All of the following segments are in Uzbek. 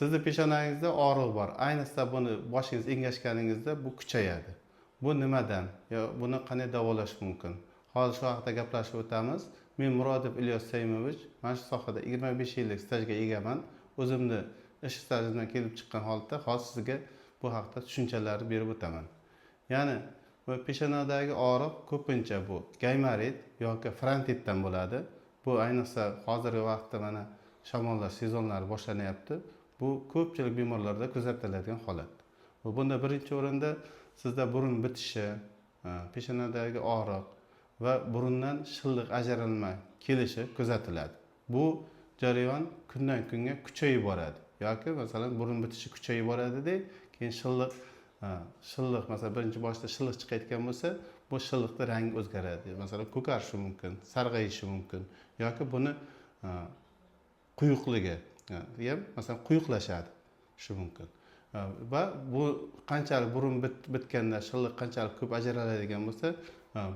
Sizni peshonangizda og'riq bor. Ayniqsa buni boshingiz engashganingizda bu kuchayadi. Bu nimadan? Yo, buni qanday davolash mumkin? Hozir shu haqida gaplashib o'tamiz. Men Murodov Ilyos Saymovich, mana shu sohada 25 yillik stajga egaman. O'zimni ish stajimdan kelib chiqqan holatda hozir sizga bu haqda tushunchalarni berib o'taman. Ya'ni bu peshonadagi og'riq ko'pincha bu gaymarit yoki frontitdan bo'ladi. Bu ayniqsa hozirgi vaqtda mana shamollash sezonlari boshlanyapti. Bu ko'pchilik bemorlarda kuzatiladigan holat. Bunda birinchi o'rinda sizda burun bitishi, peshonadagi og'riq va burundan shilliq ajralma kelishi kuzatiladi. Bu jarayon kundan kunga kuchayib boradi. Yoki masalan burun bitishi kuchayib boradida, keyin shilliq masalan birinchi boshda shilliq chiqayotgan bo'lsa, bu shilliqning rangi o'zgaradi. Masalan ko'karishi mumkin, sarg'ayishi mumkin yoki buni quyuqligi ham masalan quyuqlashadi shu mumkin. Va bu qanchalik burun bitganda shilliq qanchalik ko'p ajraladigan bo'lsa,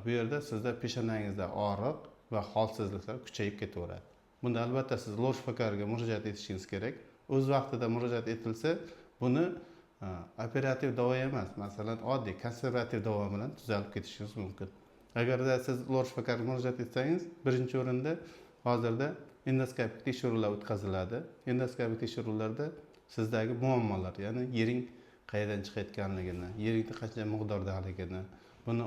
bu yerda sizda peshonangizda og'riq va holsizliklar kuchayib ketaveradi. Bunda albatta siz lor shifokoriga murojaat etishingiz kerak. O'z vaqtida murojaat etilsa, buni operativ davo emas, masalan oddiy konservativ davo bilan tuzalib ketishingiz mumkin. Agarda siz lor shifokoriga murojaat etsangiz, birinchi o'rinda hozirda endoskopik tekshiruvlar o'tkaziladi. Endoskopik tekshiruvlarda sizdagi muammolar, ya'ni yering qayerdan chiqayotganligini, yeringda qancha miqdordaligini, buni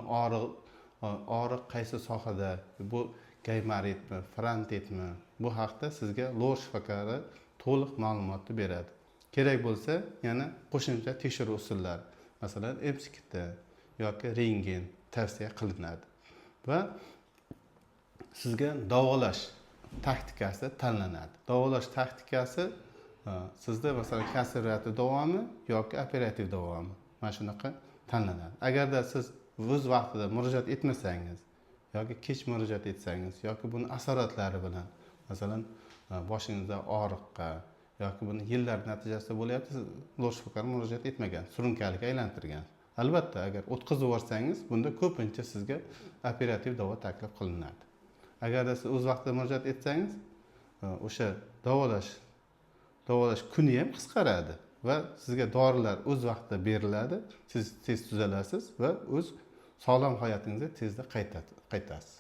og'riq qaysi sohada, bu gaymaritmi, frontitmi, bu haqda sizga lor shifokori to'liq ma'lumotni beradi. Kerak bo'lsa, yana qo'shimcha tekshiruv usullari, masalan MCT yoki rentgen tavsiya qilinadi. Va sizga davolash taktikasi tanlanadi. Davolash taktikasi sizda masalan konservativ davomi yoki operativ davomi, mana shunaqa tanlanadi. Agarda siz o'z vaqtida murojaat etmasangiz yoki kech murojaat etsangiz yoki buni asoratlari bilan, masalan boshingizda og'riqqa yoki buni yillar natijasida bo'lyapti, siz lor shifokoriga murojaat etmagan, surunkaliga aylantirgan. Albatta, agar o'tkazib yuborsangiz, bunda ko'pincha sizga operativ davo taklif qilinadi. Agarda siz o'z vaqtida murojaat etsangiz, o'sha davolash kuni ham qisqaradi va sizga dorilar o'z vaqtida beriladi, siz tez tuzalasiz va o'z sog'lom hayotingizga tezda qaytasiz.